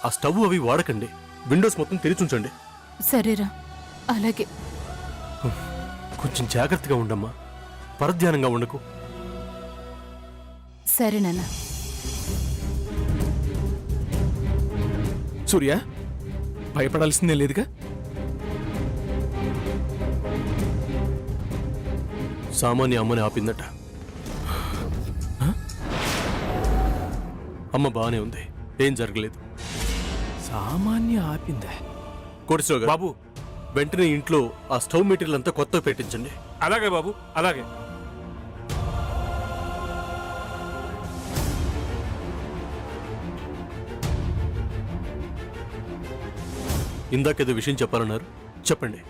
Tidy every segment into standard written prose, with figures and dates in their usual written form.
ఆ స్టవ్ అవి వాడకండి. విండోస్ మొత్తం తెరిచుంచండి. సరేరా, అలాగే. కొంచెం జాగ్రత్తగా ఉండమ్మా, పరధ్యానంగా ఉండకు. సరే నాన్న. సూర్య, భయపడాల్సిందే లేదుగా. సామాన్య అమ్మని ఆపిందట. అమ్మ బానే ఉంది, ఏం జరగలేదు. సామాన్య ఆపిందా? కోటేశ్వర గారు, బాబు వెంటనే ఇంట్లో ఆ స్టవ్ మెటీరియల్ అంతా కొత్తగా పెట్టించండి. అలాగే బాబు, అలాగే. ఇందాకేదో విషయం చెప్పాలన్నారు, చెప్పండి.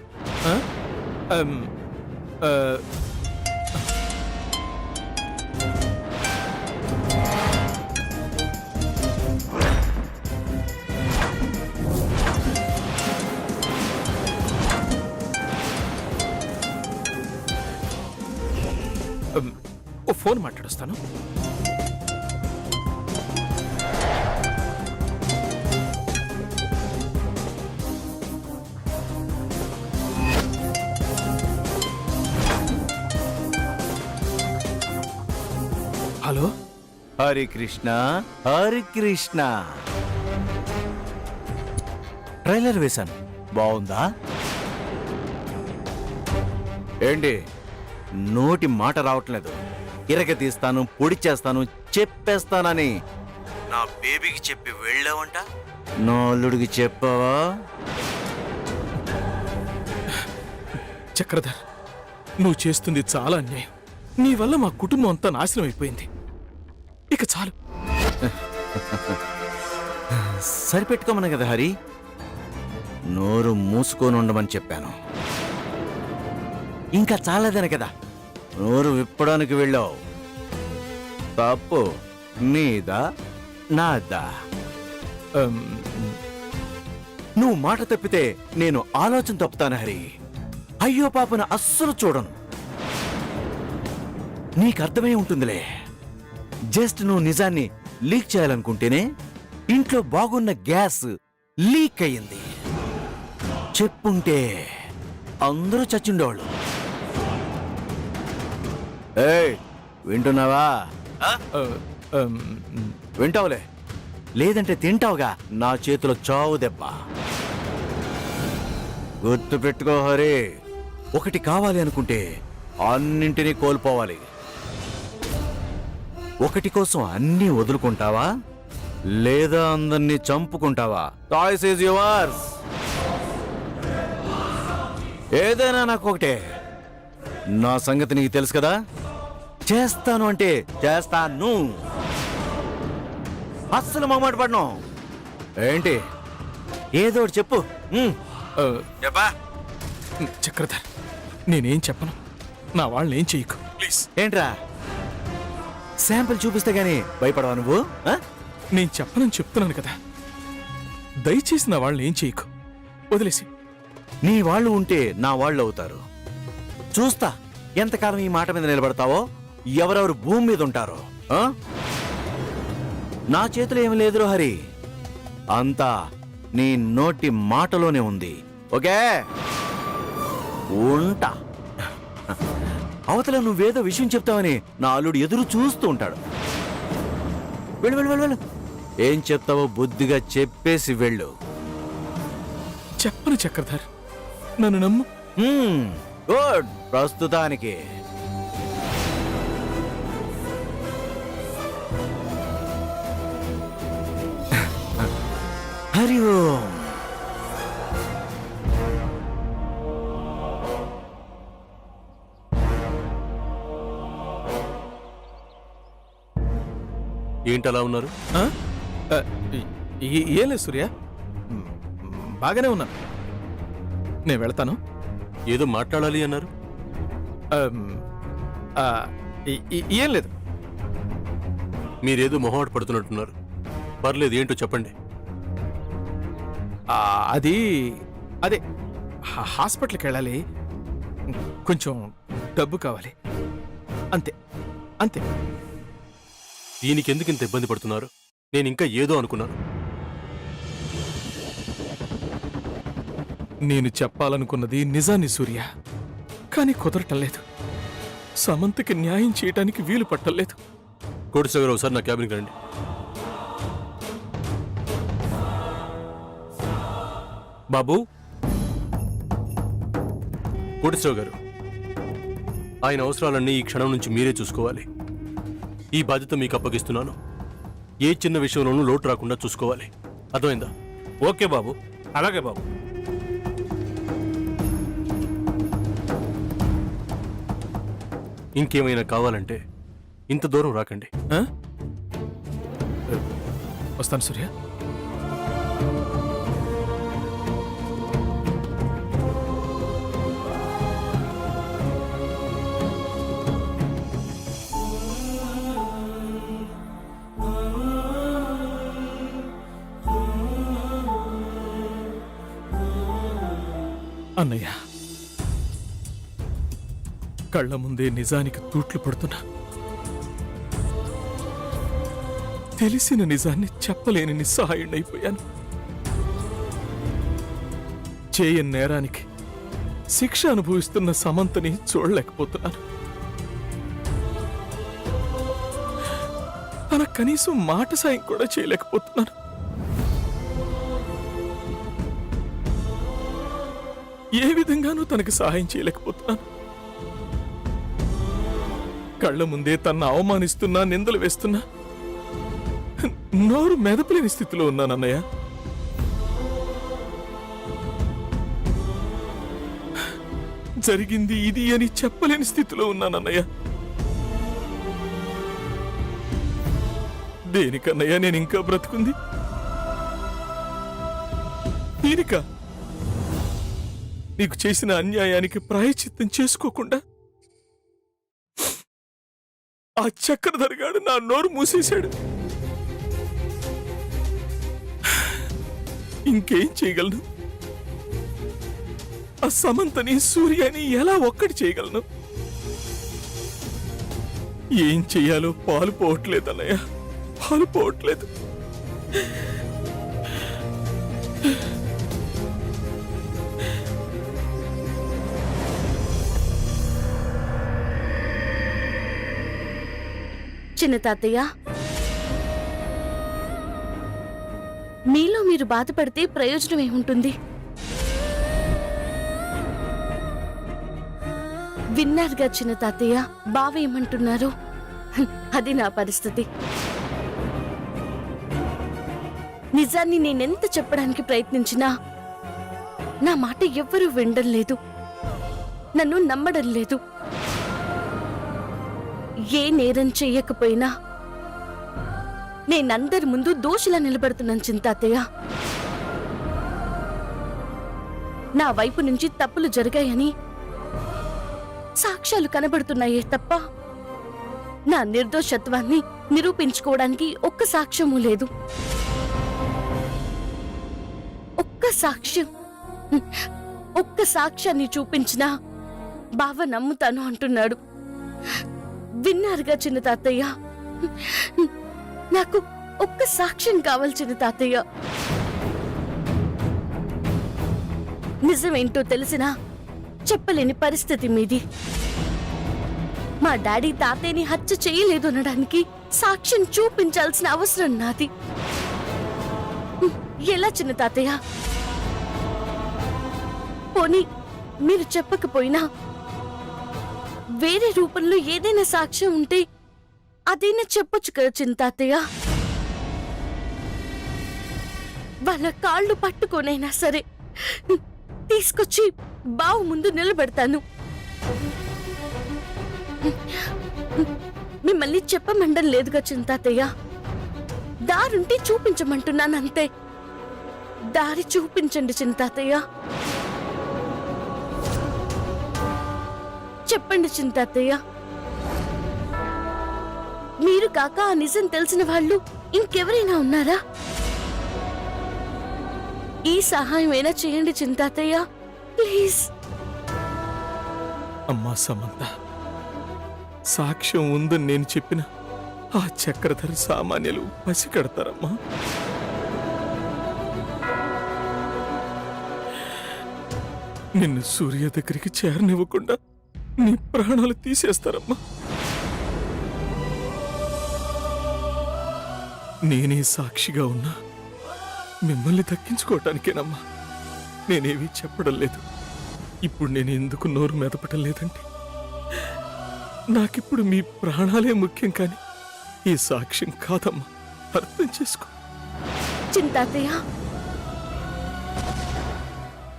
ఓ ఫోన్ మాట్లాడొస్తాను. హలో. హరి కృష్ణ, హరి కృష్ణ. ట్రైలర్ వేశాను, బాగుందా? ఏంటి నోటి మాట రావట్లేదు? ఇరగ తీస్తాను, పొడి చేస్తాను, చెప్పేస్తానని నా బేబీకి చెప్పి వెళ్ళావంట. నా అల్లుడికి చెప్పావా? చక్రధర్, నువ్వు చేస్తుంది చాలా అన్యాయం. నీ వల్ల మా కుటుంబం అంతా నాశనం అయిపోయింది. ఇక చాలు. సరిపెట్టుకోమన్నా కదా హరి, నోరు మూసుకొని ఉండమని చెప్పాను. ఇంకా చాలేదనే కదా నోరు విప్పడానికి వెళ్ళావు. తప్పు నీదా నాదా? నువ్వు మాట తప్పితే నేను ఆలోచన తప్పుతాను హరి. అయ్యో పాపను అస్సలు చూడను. నీకు అర్థమై ఉంటుందిలే. జస్ట్ నువ్వు నిజాన్ని లీక్ చేయాలనుకుంటేనే ఇంట్లో బాగున్న గ్యాస్ లీక్ అయ్యింది. చెప్పుంటే అందరూ చచ్చిండేవాళ్ళు. ఏయ్, వింటున్నావా? వింటావులే, లేదంటే తింటావుగా నా చేతిలో చావు దెబ్బ. గుర్తు పెట్టుకో హరి, ఒకటి కావాలి అనుకుంటే అన్నింటినీ కోల్పోవాలి. ఒకటి కోసం అన్నీ వదులుకుంటావా లేదా అందరినీ చంపుకుంటావా? Choice is yours. ఏదైనా నాకు ఒకటే. నా సంగతి నీకు తెలుసు కదా. చేస్తాను అంటే చేస్తాను, అస్సలు మొహమాట పడను. ఏంటి ఏదో ఒకటి చెప్పు. చెప్పా. చక్రధర్, నేనేం చెప్పను. నా వాళ్ళని ఏం చెయ్యకు ప్లీజ్. ఏంట్రా, శాంపిల్ చూపిస్తే గానీ భయపడవా నువ్వు? నేను చెప్పనని చెప్తున్నాను కదా. దయచేసి నా వాళ్ళని ఏం చెయ్యకు, వదిలేసి. నీ వాళ్ళు ఉంటే నా వాళ్ళు అవుతారు. చూస్తా ఎంతకాలం ఈ మాట మీద నిలబడతావో, ఎవరెవరు భూమి మీద ఉంటారో. నా చేతిలో ఏమి లేదురో హరి, అంతా నీ నోటి మాటలోనే ఉంది. ఓకే, ఉంటా. అవతల నువ్వేదో విషయం చెప్తావని నా అల్లుడు ఎదురు చూస్తూ ఉంటాడు. వెళ్ళు వెళ్ళు వెళ్ళు వెళ్ళు. ఏం చెప్తావో బుద్ధిగా చెప్పేసి వెళ్ళు. చెప్పను చక్రధర్, నన్ను నమ్ము. గుడ్. ప్రస్తుతానికి హరి ఓం. ఏంటి అలా ఉన్నారు? ఏం లేదు సూర్య, బాగానే ఉన్నాను. నేను వెళ్తాను. ఏదో మాట్లాడాలి అన్నారు. ఏం లేదు. మీరేదో మొహమాట పడుతున్నట్టున్నారు. పర్లేదు, ఏంటో చెప్పండి. అది అదే హాస్పిటల్కి వెళ్ళాలి, కొంచెం డబ్బు కావాలి, అంతే అంతే. దీనికి ఎందుకు ఇంత ఇబ్బంది పడుతున్నారు? నేను ఇంకా ఏదో అనుకున్నాను. నేను చెప్పాలనుకున్నది నిజాన్ని సూర్య, కానీ కుదరటలేదు. సమంతకి న్యాయం చేయటానికి వీలు పట్టలేదు. కోటేశ్వర గారు ఒకసారి నా క్యాబిన్కి రండి. బాబు, కోటేశ్వర గారు, ఆయన అవసరాలన్నీ ఈ క్షణం నుంచి మీరే చూసుకోవాలి. ఈ బాధ్యత మీకు అప్పగిస్తున్నాను. ఏ చిన్న విషయంలోనూ లోటు రాకుండా చూసుకోవాలి. అర్థమైందా? ఓకే బాబు, అలాగే బాబు. ఇంకేమైనా కావాలంటే ఇంత దూరం రాకండి. ఆ? వస్తాను సూర్య. అన్నయ్య, కళ్ళ ముందే నిజానికి తూట్లు పడుతున్నా. తెలిసిన నిజాన్ని చెప్పలేని నిస్సహాయుడైపోయాను. చేయని నేరానికి శిక్ష అనుభవిస్తున్న సమంతని చూడలేకపోతున్నాను. తన కనీసం మాట సాయం కూడా చేయలేకపోతున్నాను. ఏ విధంగానూ తనకి సహాయం చేయలేకపోతున్నాను. కళ్ళ ముందే తన అవమానిస్తున్నా, నిందలు వేస్తున్నా నోరు మెదపలేని స్థితిలో ఉన్నానన్నయ్య. జరిగింది ఇది అని చెప్పలేని స్థితిలో ఉన్నానన్నయ్య. దేనికన్నయ్య నేను ఇంకా బ్రతుకుంది? దీనికా? నీకు చేసిన అన్యాయానికి ప్రాయశ్చిత్తం చేసుకోకుండా ఆ చక్రధరగాడు నా నోరు మూసేశాడు. ఇంకేం చేయగలను? ఆ సమంతని, సూర్యని ఎలా ఒక్కటి చేయగలను? ఏం చెయ్యాలో పాలు పోవట్లేదు అన్నయ్య, పాలు పోవట్లేదు. చిన్న తాతయ్య, మీలో మీరు బాధపడితే ప్రయోజనం ఏముంటుంది? విన్నారుగా చిన్న తాతయ్య, బావ ఏమంటున్నారు? అది నా పరిస్థితి. నిజాన్ని నేనెంత చెప్పడానికి ప్రయత్నించినా నా మాట ఎవ్వరూ వినడం లేదు, నన్ను నమ్మడం లేదు. ఏ నేరం చెయ్యకపోయినా నేనందరి ముందు దోషిలా నిలబడుతున్నాను చింతాతయ్య. నా వైపు నుంచి తప్పులు జరిగాయని సాక్ష్యాలు కనబడుతున్నాయే తప్ప నా నిర్దోషత్వాన్ని నిరూపించుకోవడానికి ఒక్క సాక్ష్యమూ లేదు. ఒక్క సాక్ష్యాన్ని చూపించినా బావ నమ్ముతాను అంటున్నాడు. విన్నారుగా చిన్న తాతయ్య, నాకు ఒక్క సాక్ష్యం కావాలి చిన్న తాతయ్య. నిజమేంటో తెలిసినా చెప్పలేని పరిస్థితి మీది. మా డాడీ తాతయ్యని హత్య చేయలేదు అనడానికి సాక్ష్యం చూపించాల్సిన అవసరం నాది. ఎలా చిన్న తాతయ్య? పోనీ మీరు చెప్పకపోయినా వేరే రూపంలో ఏదైనా సాక్ష్యం ఉంటే అదైనా చెప్పొచ్చు కదా చింతాతయ్య. వాళ్ళ కాళ్ళు పట్టుకోనైనా సరే తీసుకొచ్చి బావు ముందు నిలబెడతాను. మిమ్మల్ని చెప్పమండం లేదుగా చింతాతయ్య, దారుంటే చూపించమంటున్నానంతే. దారి చూపించండి చింతాతయ్య. చెప్పండి చింతాతయ్య. మీరు కాక ఆ నిజం తెలిసిన వాళ్ళు ఇంకెవరైనా ఉన్నారా? ఈ సహాయమైనా చేయండి చింతాతయ్య, ప్లీజ్. అమ్మా సమంత, సాక్ష్యం ఉందని నేను చెప్పిన ఆ చక్రధర సామాన్యులు పసికడతారమ్మా. నిన్ను సూర్య దగ్గరికి చేరనివ్వకుండా నీ ప్రాణాలు తీసేస్తారమ్మా. నేనే సాక్షిగా ఉన్నా మిమ్మల్ని దక్కించుకోవటానికేనమ్మా. నేనేమీ చెప్పడం లేదు. ఇప్పుడు నేను ఎందుకు నోరు మెదపటం లేదంటే నాకిప్పుడు మీ ప్రాణాలే ముఖ్యం, కానీ ఈ సాక్ష్యం కాదమ్మా. అర్థం చేసుకో. చింతాతయ్య,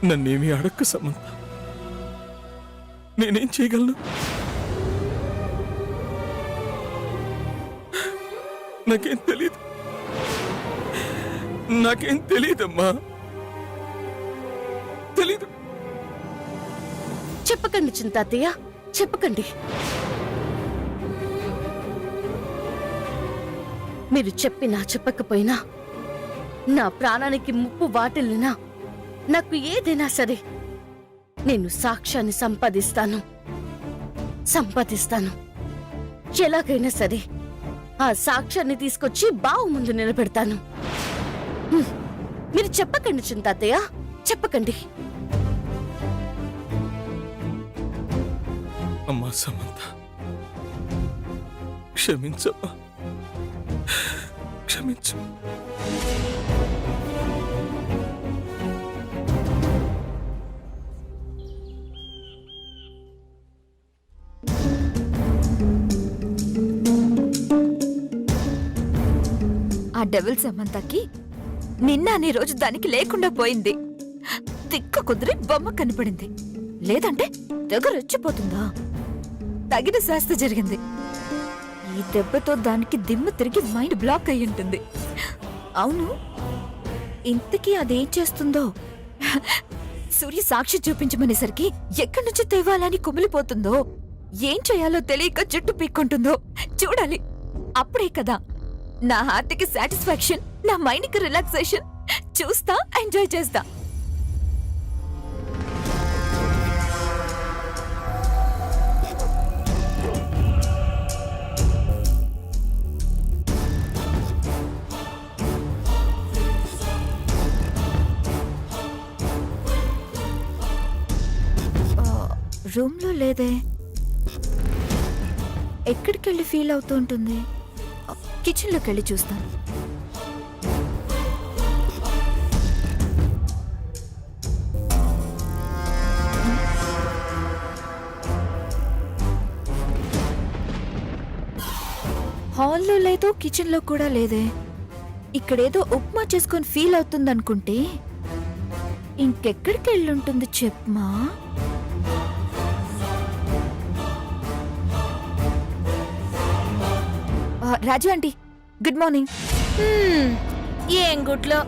నన్నేమీ అడక్క సమంత. నేనేం చేయగలను? నాకేం తెలీదు. నాకేం తెలీదమ్మా. తెలీదు. చెప్పకండి చింతాతయ్య, చెప్పకండి. మీరు చెప్పినా చెప్పకపోయినా, నా ప్రాణానికి ముప్పు వాటిల్లినా, నాకు ఏదైనా సరే నేను సాక్ష్యాన్ని సంపాదిస్తాను. ఎలాగైనా సరే ఆ సాక్ష్యాన్ని తీసుకొచ్చి బావు ముందు నిలబెడతాను. మీరు చెప్పకండి చింతాతయ్య, చెప్పకండి. అమ్మా సమంత, క్షమించమ్మా, క్షమించు. ఆ డెవిల్ సమంతకి నిన్న అనే రోజు దానికి లేకుండా పోయింది. తిక్క కుదిరి బొమ్మ కనపడింది. లేదంటే దగ్గర రెచ్చిపోతుందా? తగిన శాస్త్ర జరిగింది. ఈ దెబ్బతో దానికి దిమ్మ తిరిగి మైండ్ బ్లాక్ అయి ఉంటుంది. అవును, ఇంతకీ అదేం చేస్తుందో? సూర్య సాక్షి చూపించమనేసరికి ఎక్కడి నుంచి తేవాలని కుమిలిపోతుందో, ఏం చేయాలో తెలియక జుట్టు పీక్కుంటుందో చూడాలి. అప్పుడే కదా నా హార్ట్కి సాటిస్ఫాక్షన్, నా మైండ్కి రిలాక్సేషన్. చూస్తా, ఎంజాయ్ చేస్తా. రూమ్లో లేదే. ఎక్కడికెళ్ళి ఫీల్ అవుతూ ఉంటుంది? కిచెన్లోకి వెళ్ళి చూస్తాను. హాల్లో లేదు, కిచెన్లో కూడా లేదే. ఇక్కడేదో ఉప్మా చేసుకొని ఫీల్ అవుతుందనుకుంటే ఇంకెక్కడికి వెళ్ళుంటుంది చెప్పమా? రాజు ఆంటీ, గుడ్ మార్నింగ్. ఏం గుడ్లో?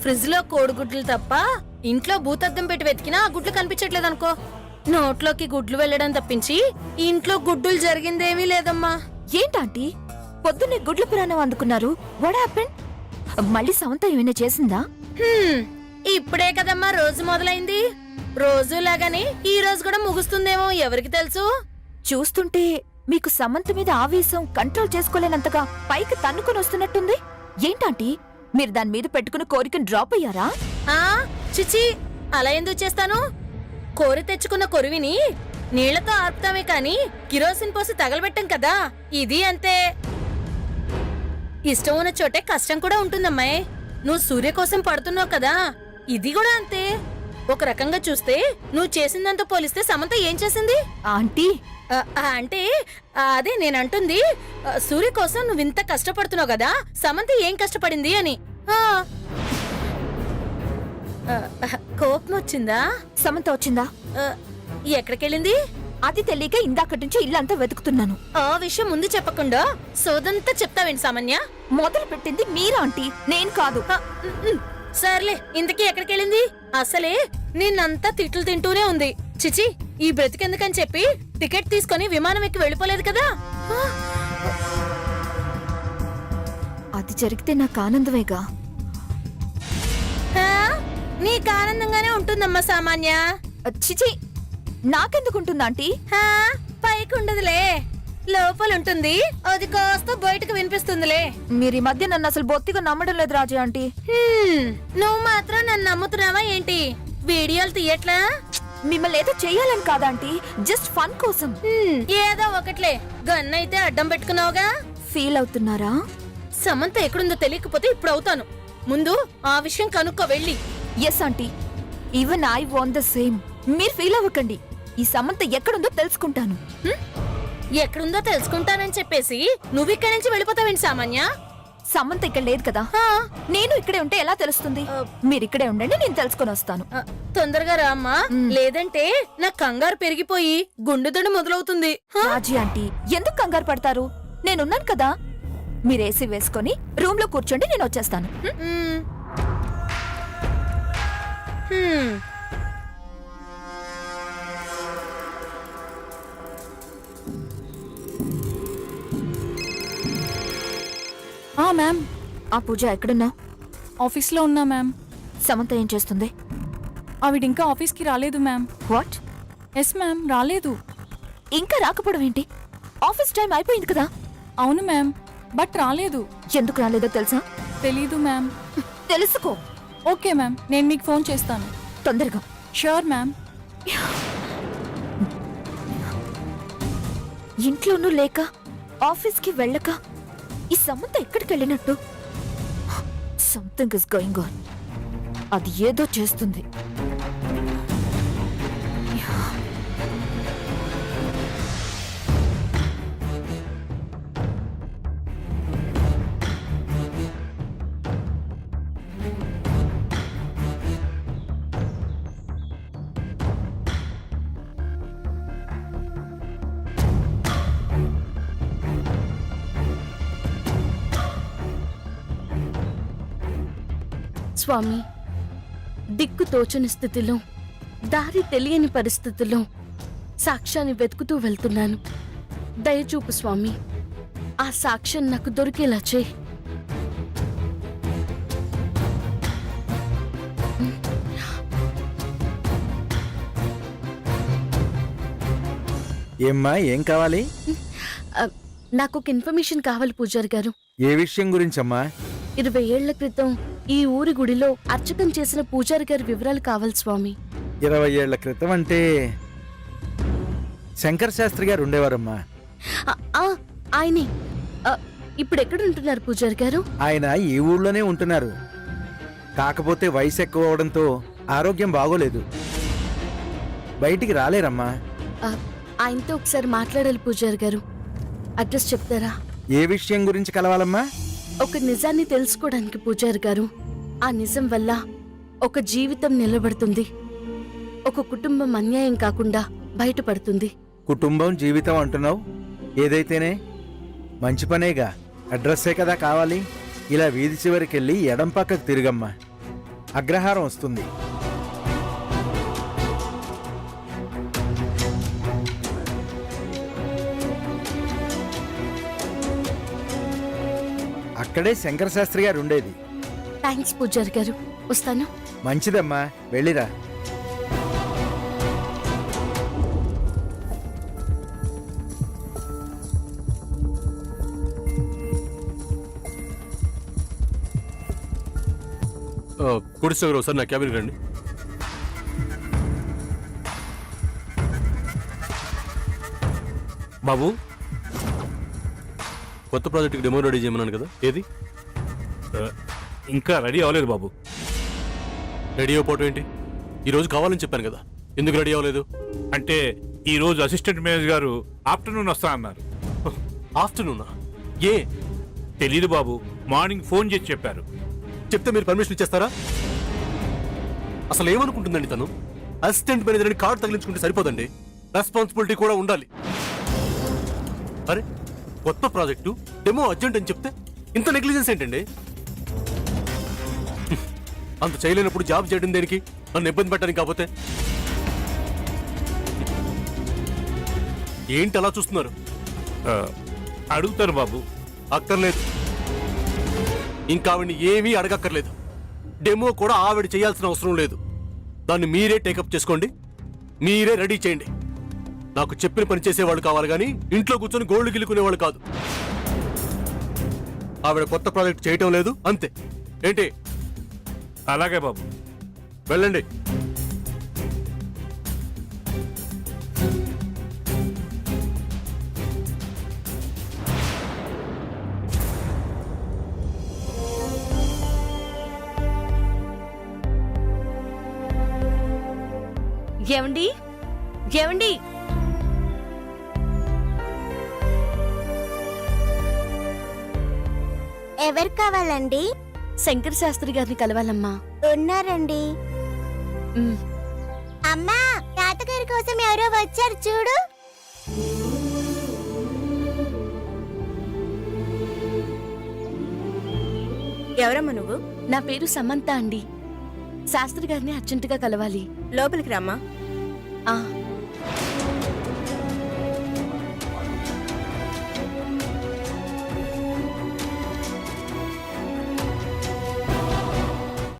ఫ్రిడ్జ్ లో కోడిగుడ్లు తప్ప ఇంట్లో భూతద్దం పెట్టి వెతికినా ఆ గుడ్లు కనిపించట్లేదు అనుకో. నోట్లోకి గుడ్లు వెళ్ళడం తప్పించి ఇంట్లో గుడ్డులు జరిగిందేమీ లేదమ్మా. ఏంటాంటీ పొద్దున్నే గుడ్ల పురాణం అందుకున్నారు? What happened? మళ్ళీ సమంత ఏమైనా చేసిందా? ఇప్పుడే కదమ్మా రోజు మొదలైంది. రోజు లాగానే ఈ రోజు కూడా ముగుస్తుందేమో, ఎవరికి తెలుసు. చూస్తుంటే మీకు సమంత మీద ఆవేశం కంట్రోల్ చేసుకోలేనంతగా పైకి తన్నుకుని వస్తున్నట్టుంది. ఏంటాంటీ మీరు దాని మీద పెట్టుకుని కోరికను డ్రాప్ అయ్యారా? చిచి, అలా ఎందుకు చేస్తాను? కోరి తెచ్చుకున్న కొరివిని నీళ్లతో ఆర్పుతామే కాని కిరోసిన్ పోసి తగలబెట్టాం కదా. ఇది అంతే. ఇష్టం ఉన్న చోటే కష్టం కూడా ఉంటుందమ్మాయి. నువ్వు సూర్య కోసం పడుతున్నావు కదా, ఇది కూడా అంతే. ఒక రకంగా చూస్తే నువ్వు చేసిందంతా పోలిస్తే సమంత ఏం చేసింది? ఆంటీ అంటే అదే నేనంటుంది, సూర్య కోసం నువ్వు ఇంత కష్టపడుతున్నావు కదా, సమంత ఏం కష్టపడింది అని. కోపం వచ్చిందా? సమంత వచ్చిందా? ఎక్కడికెళ్ళింది? అది తెలియక ఇందాకటి నుంచి ఇల్లంతా వెతుకుతున్నాను. ఆ విషయం ముందు చెప్పకుండా సోదంతా చెప్తావేంటి సామాన్య? మొదలు పెట్టింది మీరా ఆంటీ, నేను కాదు. సర్లే, ఇంతకీ ఎక్కడికెళ్ళింది? అసలే నిన్నంతా తిట్లు తింటూనే ఉంది. చిచి, ఈ బ్రతికెందుకని చెప్పి టికెట్ తీసుకొని విమానం ఎక్కి వెళ్ళిపోలేదు కదా. అది జరిగితే నాకు ఆనందమేగా. నీకు ఆనందంగానే ఉంటుందమ్మా సామాన్య. చిచి, నాకెందుకుంటుందా ఆంటీ? పైకి ఉండదులే, లోపలుంటుంది. అది కాస్త బయటకు వినిపిస్తుందిలే. మీరు ఈ మధ్య నన్ను అసలు బొత్తిగా నమ్మడం లేదు రాజీ ఆంటీ. నువ్వు మాత్రం నన్ను నమ్ముతున్నావా ఏంటి? వీడియోలు తీయట్లా? మిమ్మల్ని ఏదో చెయ్యాలని కాదా ఆంటీ, జస్ట్ ఫన్ కోసం. ఏదో ఒకట్లే, గన్ అయితే అడ్డం పెట్టుకున్నావుగా. ఫీల్ అవుతున్నారా? సమంత ఎక్కడుందో తెలియకపోతే ఇప్పుడు అవుతాను. ముందు ఆ విషయం కనుక్కో వెళ్ళి. Yes aunty, even I want the same. మీరు ఫీల్ అవ్వకండి, ఈ సమంత ఎక్కడుందో తెలుసుకుంటాను. ఎక్కడుందో తెలుసుకుంటానని చెప్పేసి నువ్వు ఇక్కడి నుంచి వెళ్ళిపోతావేంటి సామాన్య? సమంత ఇక్కడ లేదు కదా, నేను ఇక్కడే ఉంటే ఎలా తెలుస్తుంది? మీరు ఇక్కడే ఉండండి, నేను తెలుసుకొని వస్తాను. తొందరగా రామ్మా, లేదంటే నా కంగారు పెరిగిపోయి గుండెదడు మొదలవుతుంది. రాజీ ఆంటీ, ఎందుకు కంగారు పడతారు? నేనున్నాను కదా. మీరు ఏసీ వేసుకొని రూమ్ లో కూర్చోండి, నేను వచ్చేస్తాను. మ్మ్. హ్మ్. మ్యామ్, ఆ పూజ ఎక్కడున్నావు? ఆఫీస్లో ఉన్నా మ్యామ్. సమంత ఏం చేస్తుంది? ఆవిడ ఇంకా ఆఫీస్కి రాలేదు మ్యామ్. వాట్? ఎస్ మ్యామ్, రాలేదు. ఇంకా రాకపోవడం ఏంటి? ఆఫీస్ టైం అయిపోయింది కదా. అవును మ్యామ్, బట్ రాలేదు. ఎందుకు రాలేదో తెలుసా? తెలీదు మ్యామ్. తెలుసుకో. ఓకే మ్యామ్, నేను మీకు ఫోన్ చేస్తాను. తొందరగా. Sure ma'am. ఇంట్లోనూ లేక ఆఫీస్కి వెళ్ళక ఈ సమంత ఎక్కడికి వెళ్ళినట్టు? Something is going on. అది ఏదో చేస్తుంది. స్వామి, దిక్కు తోచని స్థితిలో, దారి తెలియని పరిస్థితుల్లో సాక్ష్యాన్ని వెతుకుతూ వెళ్తున్నాను. దయచూపు స్వామి, ఆ సాక్ష్యం నాకు దొరికేలా చేయి. ఏమ్మా, ఏం కావాలి? నాకు ఒక ఇన్ఫర్మేషన్ కావాలి పూజారి గారు. ఏ విషయం గురించమ్మా? 20 ఏళ్ల క్రితం ఈ ఊరి గుడిలో అర్చకం చేసిన పూజారి గారి వివరాలు కావాలి స్వామి. 20 ఏళ్ల క్రితం అంటే శంకర్ శాస్త్రి గారు ఉండేవారమ్మా. ఆయనే. ఇప్పుడు ఎక్కడ ఉంటున్నారు పూజారి గారు? ఆయన ఈ ఊళ్ళోనే ఉంటున్నారు. కాకపోతే వయసు ఎక్కువ అవడంతో ఆరోగ్యం బాగోలేదు, బయటికి రాలేరమ్మా. ఆయనతో ఒకసారి మాట్లాడాలి పూజారి గారు. అడ్రస్ చెప్తారా? ఏ విషయం గురించి కలవాలమ్మా? ఒక నిజాన్ని తెలుసుకోవడానికి పూజారి గారు. ఆ నిజం వల్ల ఒక జీవితం నిలబడుతుంది, ఒక కుటుంబం అన్యాయం కాకుండా బయటపడుతుంది. కుటుంబం జీవితం అంటున్నావు, ఏదైతేనే మంచి పనేగా. అడ్రస్సే కదా కావాలి. ఇలా వీధి చివరికెళ్ళి ఎడం పక్కకు తిరిగమ్మా, అగ్రహారం వస్తుంది. అక్కడే శంకర శాస్త్రి గారు ఉండేది. థ్యాంక్స్ పూజారి గారు, వస్తాను. మంచిదమ్మా, వెళ్ళిరా. కుడిసే గారు ఒకసారి నా క్యాబిన్కి రండి. బాబు, కొత్త ప్రాజెక్ట్కి డెమో రెడీ చేయమన్నాను కదా, ఏది? ఇంకా రెడీ అవ్వలేదు బాబు. రెడీ అయిపోవటం ఏంటి? ఈరోజు కావాలని చెప్పాను కదా, ఎందుకు రెడీ అవ్వలేదు? అంటే ఈ రోజు అసిస్టెంట్ మేనేజర్ గారు ఆఫ్టర్నూన్ వస్తా అన్నారు. ఆఫ్టర్నూనా? ఏ? తెలీదు బాబు, మార్నింగ్ ఫోన్ చేసి చెప్పారు. చెప్తే మీరు పర్మిషన్ ఇచ్చేస్తారా? అసలు ఏమనుకుంటుందండి తను? అసిస్టెంట్ మేనేజర్ అని కార్డు తగిలించుకుంటే సరిపోదండి, రెస్పాన్సిబిలిటీ కూడా ఉండాలి. అరే, కొత్త ప్రాజెక్టు డెమో అర్జెంట్ అని చెప్తే ఇంత నెగ్లిజెన్స్ ఏంటండి? అంత చేయలేనప్పుడు జాబ్ చేయడం దేనికి? నన్ను ఇబ్బంది పెట్టడానికి కాకపోతే. ఏంటి అలా చూస్తున్నారు? అడుగుతారు బాబు. అక్కర్లేదు, ఇంకా ఆవిడ్ని ఏమీ అడగక్కర్లేదు. డెమో కూడా ఆవిడ చేయాల్సిన అవసరం లేదు. దాన్ని మీరే టేకప్ చేసుకోండి, మీరే రెడీ చేయండి. నాకు చెప్పిన పని చేసేవాళ్ళు కావాలి కానీ ఇంట్లో కూర్చొని గోల్డ్ గిల్లుకునేవాళ్ళు కాదు. ఆవిడ కొత్త ప్రాజెక్ట్ చేయటం లేదు, అంతే. ఏంటి? అలాగే బాబు. వెళ్ళండి. ఏమండి ఏమండి ఎవరు కావాలండి? శంకర్ శాస్త్రి గారిని కలవాలమ్మా. ఉన్నారండి. అమ్మా, తాతగారి కోసం ఎవరో వచ్చారు చూడు. ఎవరమ్మా నువ్వు? నా పేరు సమంత అండి. శాస్త్రి గారిని అర్జెంటుగా కలవాలి. లోపలికి రామ్మా.